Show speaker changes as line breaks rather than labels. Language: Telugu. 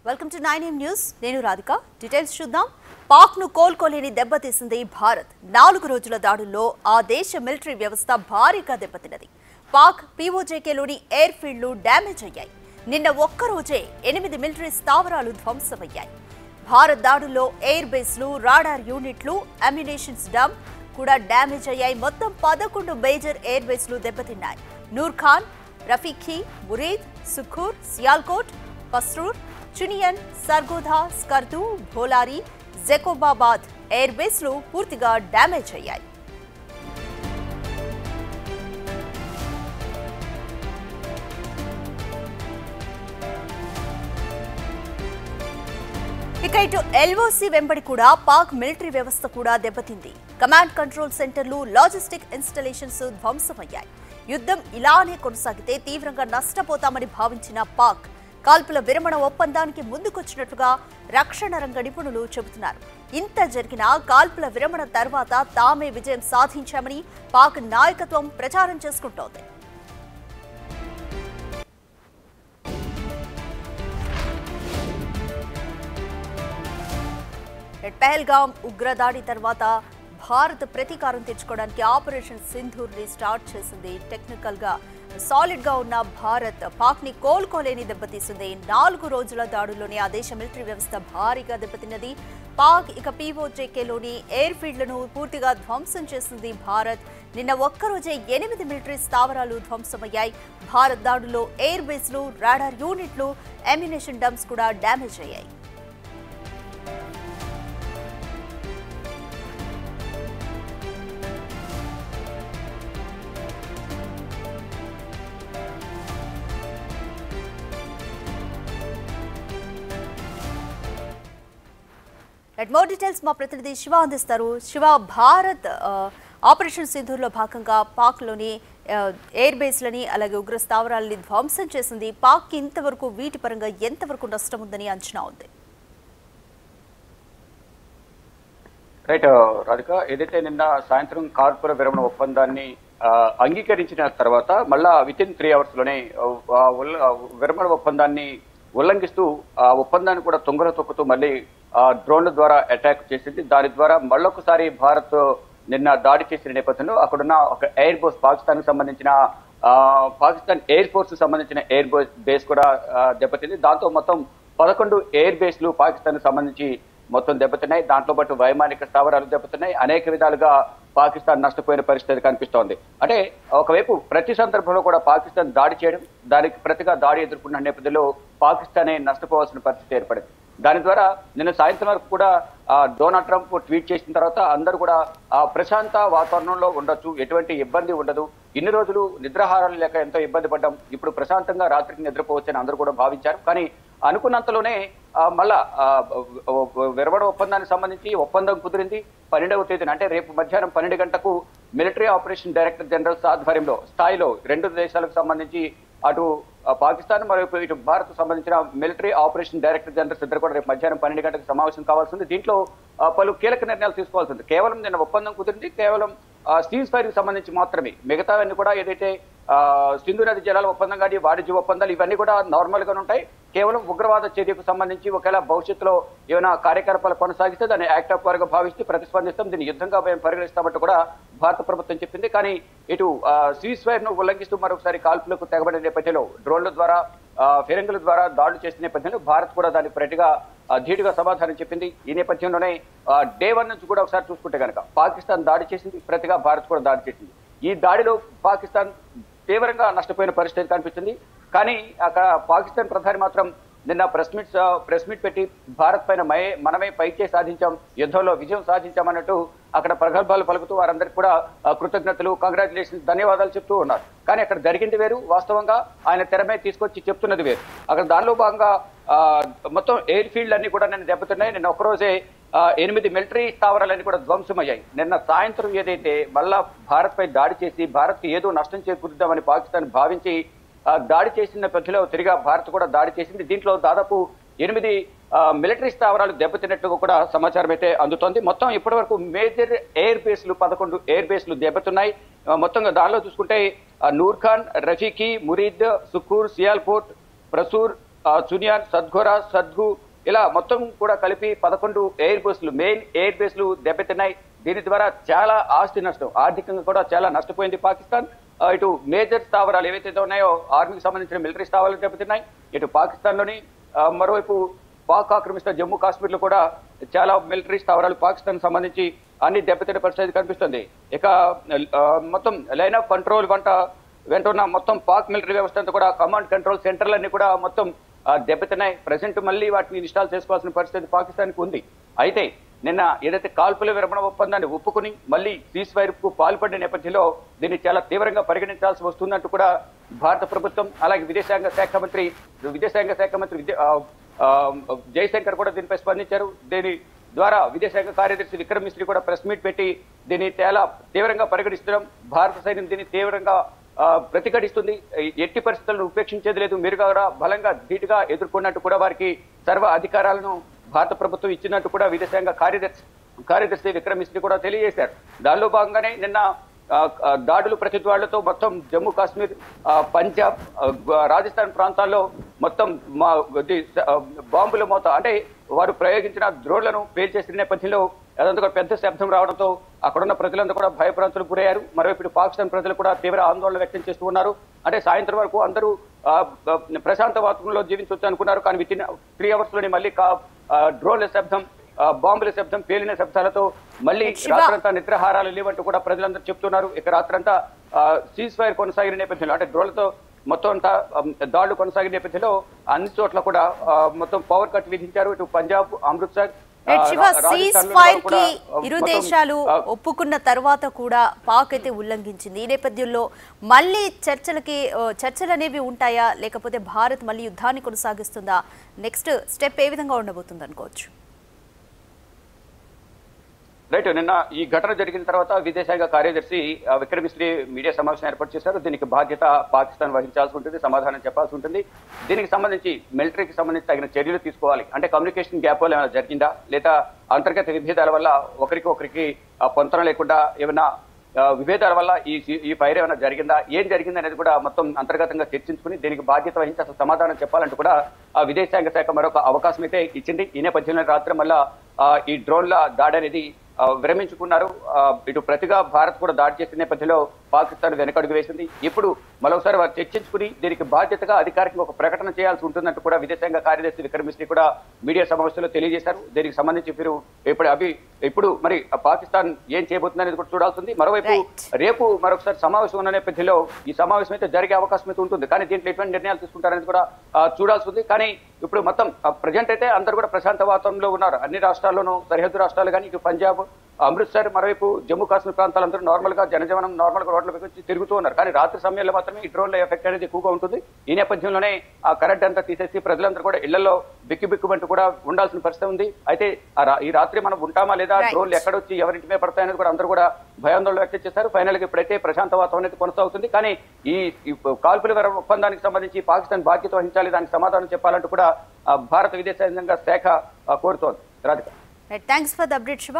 Welcome to 9am news. నేను రాధిక. డీటెయిల్స్ చూద్దాం. పాక్ను కోలుకోలేని దెబ్బతీసింది భారత్. 4 రోజుల దాడుల్లో ఆ దేశ మిలిటరీ వ్యవస్థ భారీగా దెబ్బతిన్నది. పాక్ పీఓజేకేలోని ఎయిర్ ఫీల్డ్లు డ్యామేజ్ అయ్యాయి. నిన్న ఒక్కరోజే 8 మిలిటరీ స్థావరాలు ధ్వంసమయ్యాయి. భారత్ దాడుల్లో ఎయిర్ బేస్లు, రాడార్ యూనిట్లు, అమ్యునేషన్స్ డంప్ కూడా డ్యామేజ్ అయ్యాయి. మొత్తం 11 మేజర్ ఎయిర్ బేస్లు దెబ్బతిన్నాయి. నూర్ ఖాన్, రఫీఖీ, మురీద్, సుఖూర్, సియాల్కోట్, పస్రూర్, చునియన్, సర్గోధా, స్కర్దు, భోలారి, జెకోబాబాద్ ఎయిర్ బేస్లు పూర్తిగా డ్యామేజ్ అయ్యాయి. ఇక ఇటు ఎల్ఓసి వెంబడి కూడా పాక్ మిలిటరీ వ్యవస్థ కూడా దెబ్బతింది. కమాండ్ కంట్రోల్ సెంటర్లు, లాజిస్టిక్ ఇన్స్టాలేషన్స్ ధ్వంసమయ్యాయి. యుద్ధం ఇలానే కొనసాగితే తీవ్రంగా నష్టపోతామని భావించిన పాక్ కాల్పుల విరమణ ఒప్పందానికి ముందుకొచ్చినట్లుగా రక్షణ రంగ నిపుణులు చెబుతున్నారు. ఇంత జరిగినా కాల్పుల విరమణ తర్వాత తామే విజయం సాధించామని పాక్ నాయకత్వం ప్రచారం చేసుకుంటోంది. పెహల్గాం ఉగ్రదాడి తర్వాత భారత్ ప్రతీకారం తెచ్చుకోవడానికి ఆపరేషన్ సింధూర్ ని స్టార్ట్ చేసింది. టెక్నికల్ గా సాలిడ్ గా ఉన్న భారత్ పాక్ ని కోలుకోలేని దెబ్బతీసింది. 4 రోజుల దాడుల్లోనే ఆ దేశ మిలిటరీ వ్యవస్థ భారీగా దెబ్బతిన్నది. పాక్ ఇక పీఓజేకేలోని ఎయిర్ ఫీల్డ్లను పూర్తిగా ధ్వంసం చేసింది. భారత్ నిన్న ఒక్కరోజే 8 మిలిటరీ స్థావరాలు ధ్వంసమయ్యాయి. భారత్ దాడుల్లో ఎయిర్ బేస్లు, రాడార్ యూనిట్లు, అమ్యునేషన్ డంప్స్ కూడా డ్యామేజ్ అయ్యాయి. మోర్ డీటెయిల్స్ మా ప్రతినిధి శివ అందిస్తారు. శివ, భారత్ ఆపరేషన్ సింధూర్లో భాగంగా పాక్లోని ఎయిర్ బేస్లని అలాగే ఉగ్ర స్థావరాలని ధ్వంసం చేసింది. పాక్ ఇంతవరకు వీటి పరంగా ఎంతవరకు నష్టం ఉందని అంచనా ఉంది?
రైట్ రాధిక, ఏదైతే నిన్న సాయంత్రం కాల్పుల విరమణ ఒప్పందాన్ని అంగీకరించిన తర్వాత మళ్ళా వితిన్ 3 hours లోనే విరమణ ఒప్పందాన్ని ఉల్లంఘిస్తూ ఆ ఒప్పందాన్ని కూడా తొంగలో తొక్కుతూ మళ్ళీ డ్రోన్ల ద్వారా అటాక్ చేసింది. దాని ద్వారా మళ్ళొకసారి భారత్ నిన్న దాడి చేసిన నేపథ్యంలో అక్కడున్న ఒక ఎయిర్ బేస్, పాకిస్తాన్ సంబంధించిన పాకిస్తాన్ ఎయిర్ ఫోర్స్ సంబంధించిన ఎయిర్ బేస్ కూడా దెబ్బతింది. దాంతో మొత్తం 11 ఎయిర్ బేస్లు పాకిస్తాన్ సంబంధించి మొత్తం దెబ్బతిన్నాయి. దాంట్లో పాటు వైమానిక స్థావరాలు దెబ్బతిన్నాయి. అనేక విధాలుగా పాకిస్తాన్ నష్టపోయిన పరిస్థితి కనిపిస్తోంది. అంటే ఒకవైపు ప్రతి సందర్భంలో కూడా పాకిస్తాన్ దాడి చేయడం, దానికి ప్రతిగా దాడి ఎదుర్కొన్న నేపథ్యంలో పాకిస్తానే నష్టపోవాల్సిన పరిస్థితి ఏర్పడింది. దాని ద్వారా నిన్న సాయంత్రం వరకు కూడా డొనాల్డ్ ట్రంప్ ట్వీట్ చేసిన తర్వాత అందరూ కూడా ప్రశాంత వాతావరణంలో ఉండొచ్చు, ఎటువంటి ఇబ్బంది ఉండదు, ఇన్ని రోజులు నిద్రాహారాలు లేక ఎంతో ఇబ్బంది పడ్డాం, ఇప్పుడు ప్రశాంతంగా రాత్రికి నిద్రపోవచ్చని అందరూ కూడా భావించారు. కానీ అనుకున్నంతలోనే మళ్ళా విరమణ ఒప్పందానికి సంబంధించి ఒప్పందం కుదిరింది. 12వ తేదీన అంటే రేపు మధ్యాహ్నం 12 గంటలకు మిలిటరీ ఆపరేషన్ డైరెక్టర్ జనరల్స్ ఆధ్వర్యంలో స్థాయిలో 2 దేశాలకు సంబంధించి అటు పాకిస్తాన్ మరియు ఇటు భారత్ సంబంధించిన మిలిటరీ ఆపరేషన్ డైరెక్టర్ జనరల్స్ ఇద్దరు కూడా రేపు మధ్యాహ్నం 12 గంటలకు సమావేశం కావాల్సి ఉంది. దీంట్లో పలు కీలక నిర్ణయాలు తీసుకోవాల్సి ఉంది. కేవలం నిన్న ఒప్పందం కుదిరింది కేవలం సీజ్ ఫైర్ కి సంబంధించి మాత్రమే. మిగతావన్నీ కూడా ఏదైతే సింధు నది జలాల ఒప్పందం కానీ వాణిజ్య ఒప్పందాలు ఇవన్నీ కూడా నార్మల్ గానే ఉంటాయి. కేవలం ఉగ్రవాద చర్యకు సంబంధించి ఒకవేళ భవిష్యత్తులో ఏమైనా కార్యకలాపాలు కొనసాగిస్తే దాన్ని యాక్ట్ ఆఫ్ వార్ గా భావిస్తూ ప్రతిస్పందిస్తాం, దీన్ని యుద్ధంగా మేము పరిగణిస్తామంటూ కూడా భారత ప్రభుత్వం చెప్పింది. కానీ ఇటు సీజ్ ఫైర్ ను ఉల్లంఘిస్తూ మరొకసారి కాల్పులకు తెగబడిన నేపథ్యంలో డ్రోన్ల ద్వారా, ఫిరంగుల ద్వారా దాడులు చేసిన నేపథ్యంలో భారత్ కూడా దానికి ప్రతిగా ధీటుగా సమాధానం చెప్పింది. ఈ నేపథ్యంలోనే డే 1 నుంచి కూడా ఒకసారి చూసుకుంటే కనుక పాకిస్తాన్ దాడి చేసింది, ప్రతిగా భారత్ కూడా దాడి చేసింది. ఈ దాడిలో పాకిస్తాన్ తీవ్రంగా నష్టపోయిన పరిస్థితి కనిపిస్తుంది. కానీ అక్కడ పాకిస్తాన్ ప్రధాని మాత్రం నిన్న ప్రెస్ మీట్ పెట్టి భారత్ పైన మనమే పైచే సాధించాం, యుద్ధంలో విజయం సాధించామన్నట్టు అక్కడ ప్రగల్భాలు పలుకుతూ వారందరికీ కూడా కృతజ్ఞతలు, కంగ్రాచులేషన్స్, ధన్యవాదాలు చెప్తూ ఉన్నారు. కానీ అక్కడ జరిగింది వేరు, వాస్తవంగా ఆయన తెర మీద తీసుకొచ్చి చెప్తున్నది వేరు. అక్కడ దానిలో భాగంగా మొత్తం ఎయిర్ ఫీల్డ్ అన్ని కూడా నిన్న దెబ్బతిన్నాయి. నిన్న ఒక్కరోజే 8 మిలిటరీ స్థావరాలన్నీ కూడా ధ్వంసమయ్యాయి. నిన్న సాయంత్రం ఏదైతే మళ్ళా భారత్ పై దాడి చేసి భారత్ ఏదో నష్టం చేకూరుద్దామని పాకిస్తాన్ భావించి దాడి చేసిన నేపథ్యంలో తిరిగా భారత్ కూడా దాడి చేసింది. దీంట్లో దాదాపు 8 మిలిటరీ స్థావరాలు దెబ్బతిన్నట్టుగా కూడా సమాచారం అయితే అందుతోంది. మొత్తం ఇప్పటి వరకు మేజర్ ఎయిర్ బేస్లు 11 ఎయిర్ బేస్లు దెబ్బతున్నాయి. మొత్తంగా దానిలో చూసుకుంటే నూర్ ఖాన్, రఫీఖీ, మురీద్, సుఖూర్, సియాల్కోట్, ప్రసూర్, సునియాన్, సద్గోరా, సద్గు ఇలా మొత్తం కూడా కలిపి 11 ఎయిర్ బేస్లు, మెయిన్ ఎయిర్ బేస్లు దెబ్బతిన్నాయి. దీని ద్వారా చాలా ఆస్తి నష్టం, ఆర్థికంగా కూడా చాలా నష్టపోయింది పాకిస్తాన్. ఇటు మేజర్ స్థావరాలు ఏవైతే ఉన్నాయో ఆర్మీకి సంబంధించిన మిలిటరీ స్థావరాలు దెబ్బతిన్నాయి. ఇటు పాకిస్తాన్లోని మరోవైపు పాక్ ఆక్రమిస్తున్న జమ్మూ కాశ్మీర్లో కూడా చాలా మిలిటరీ స్థావరాలు పాకిస్తాన్ సంబంధించి అన్ని దెబ్బతిన్న పరిస్థితి కనిపిస్తుంది. ఇక మొత్తం లైన్ ఆఫ్ కంట్రోల్ వెంట ఉన్న మొత్తం పాక్ మిలిటరీ వ్యవస్థ అంతా కూడా కమాండ్ కంట్రోల్ సెంటర్లన్నీ కూడా మొత్తం దెబ్బతిన్నాయి. ప్రజెంట్ మళ్ళీ వాటిని ఇన్స్టాల్ చేసుకోవాల్సిన పరిస్థితి పాకిస్తాన్కి ఉంది. అయితే నిన్న ఏదైతే కాల్పుల విరమణ ఒప్పందాన్ని ఒప్పుకుని మళ్ళీ సీజ్ ఫైర్ కు పాల్పడిన నేపథ్యంలో దీన్ని చాలా తీవ్రంగా పరిగణించాల్సి వస్తుందంటూ కూడా భారత ప్రభుత్వం అలాగే విదేశాంగ శాఖ మంత్రి జయశంకర్ కూడా దీనిపై స్పందించారు. దీని ద్వారా విదేశాంగ కార్యదర్శి విక్రమ్ మిశ్రీ కూడా ప్రెస్ మీట్ పెట్టి దీన్ని చాలా తీవ్రంగా పరిగణిస్తున్నాం, భారత సైన్యం దీన్ని తీవ్రంగా ప్రతిఘటిస్తుంది, ఎట్టి పరిస్థితులను ఉపేక్షించేది లేదు, మీరు కూడా బలంగా ధీటుగా ఎదుర్కొన్నట్టు కూడా వారికి సర్వ అధికారాలను భారత ప్రభుత్వం ఇచ్చినట్టు కూడా విదేశాంగ కార్యదర్శి విక్రమ్ మిశ్రీ కూడా తెలియజేశారు. దానిలో భాగంగానే నిన్న దాడులు ప్రతిదాడులతో మొత్తం జమ్మూ కాశ్మీర్, పంజాబ్, రాజస్థాన్ ప్రాంతాల్లో మొత్తం బాంబుల మోత అంటే వారు ప్రయోగించిన డ్రోన్లను పేల్చేసిన నేపథ్యంలో అదంతా కూడా పెద్ద శబ్దం రావడంతో అక్కడున్న ప్రజలంతా కూడా భయభ్రాంతులకు గురయ్యారు. మరోవైపు పాకిస్తాన్ ప్రజలు కూడా తీవ్ర ఆందోళన వ్యక్తం చేస్తూ ఉన్నారు. అంటే సాయంత్రం వరకు అందరూ ప్రశాంత వాతావరణంలో జీవించవచ్చు అనుకున్నారు, కానీ విత్ ఇన్ 3 hours లోనే మళ్ళీ డ్రోన్ల శబ్దం, బాంబుల శబ్దం, పేలిన శబ్దాలతో మళ్ళీ రాత్రంతా నిద్రాహారాలు లేవంటూ కూడా ప్రజలందరూ చెప్తున్నారు. ఇక రాత్రంతా సీజ్ ఫైర్ కొనసాగిన నేపథ్యంలో అంటే డ్రోన్లతో మొత్తం అంతా దాడులు కొనసాగిన నేపథ్యంలో అన్ని చోట్ల కూడా మొత్తం పవర్ కట్ విధించారు. ఇటు పంజాబ్, అమృత్సర్,
ఇరు దేశాలు ఒప్పుకున్న తర్వాత కూడా పాక్ అయితే ఉల్లంఘించింది. ఈ నేపథ్యంలో మళ్ళీ చర్చలు అనేవి ఉంటాయా, లేకపోతే భారత్ మళ్ళీ యుద్ధాన్ని కొనసాగిస్తుందా? నెక్స్ట్ స్టెప్ ఏ విధంగా ఉండబోతుంది అనుకోవచ్చు?
రైట్, నిన్న ఈ ఘటన జరిగిన తర్వాత విదేశాంగ కార్యదర్శి విక్రమ్ మిశ్రీ మీడియా సమావేశం ఏర్పాటు చేశారు. దీనికి బాధ్యత పాకిస్తాన్ వహించాల్సి ఉంటుంది, సమాధానం చెప్పాల్సి ఉంటుంది. దీనికి సంబంధించి మిలిటరీకి సంబంధించి తగిన చర్యలు తీసుకోవాలి. అంటే కమ్యూనికేషన్ గ్యాప్ వల్ల ఏమైనా జరిగిందా, లేదా అంతర్గత విభేదాల వల్ల ఒకరికి పొంతన లేకుండా ఏమైనా విభేదాల వల్ల ఈ ఫైర్ ఏమైనా జరిగిందా, ఏం జరిగింది అనేది కూడా మొత్తం అంతర్గతంగా చర్చించుకుని దీనికి బాధ్యత వహించి అసలు సమాధానం చెప్పాలంటూ కూడా విదేశాంగ శాఖ మరొక అవకాశం అయితే ఇచ్చింది. ఈ నేపథ్యంలో రాత్రి మళ్ళా ఈ డ్రోన్ల దాడి అనేది విరమించుకున్నారు. ఇటు ప్రతిగా భారత్ కూడా దాడి చేసిన నేపథ్యంలో పాకిస్తాన్ వెనకడుగు వేసింది. ఇప్పుడు మరోసారి వారు చర్చించుకుని దీనికి బాధ్యతగా అధికారికంగా ఒక ప్రకటన చేయాల్సి ఉంటుందంటూ కూడా విదేశాంగ కార్యదర్శి విక్రమ్ మిశ్రీ కూడా మీడియా సమావేశంలో తెలియజేశారు. దీనికి సంబంధించి ఇప్పుడు మరి పాకిస్తాన్ ఏం చేయబోతుంది అనేది కూడా చూడాల్సింది. మరోవైపు రేపు మరొకసారి సమావేశం ఉన్న నేపథ్యంలో ఈ సమావేశం అయితే జరిగే అవకాశం అయితే ఉంటుంది, కానీ దీంట్లో ఎటువంటి నిర్ణయాలు తీసుకుంటారనేది కూడా చూడాల్సి ఉంది. కానీ ఇప్పుడు మొత్తం ప్రజెంట్ అయితే అందరూ కూడా ప్రశాంత వాతావరణంలో ఉన్నారు. అన్ని రాష్ట్రాల్లోనూ, సరిహద్దు రాష్ట్రాలు కానీ, ఇటు పంజాబ్, అమృత్సర్, మరోవైపు జమ్మూ కాశ్మీర్ ప్రాంతాలందరూ నార్మల్ గా జనజీవనం నార్మల్ గా రోడ్ల వచ్చి తిరుగుతూ ఉన్నారు. కానీ రాత్రి సమయంలో మాత్రమే ఈ డ్రోన్ల ఎఫెక్ట్ అనేది ఎక్కువగా ఉంటుంది. ఈ నేపథ్యంలోనే ఆ కరెంట్ అంతా తీసేసి ప్రజలందరూ కూడా ఇళ్లలో బిక్కుబిక్కుమంటూ కూడా ఉండాల్సిన పరిస్థితి ఉంది. అయితే ఈ రాత్రి మనం ఉంటామా లేదా, డ్రోన్లు ఎక్కడొచ్చి ఎవరింటి మీద పడతాయనేది కూడా అందరూ కూడా భయాందోళన వ్యక్తం చేశారు. ఫైనల్ గా ఇప్పుడైతే ప్రశాంత వాతావరణం అయితే కొనసాగుతుంది. కానీ ఈ కాల్పుల విరమణ ఒప్పందానికి సంబంధించి పాకిస్తాన్ బాధ్యత వహించాలి, దానికి సమాధానం చెప్పాలంటూ కూడా భారత విదేశాంగ శాఖ కోరుతోంది. Radhika,
thanks for the update Shiva.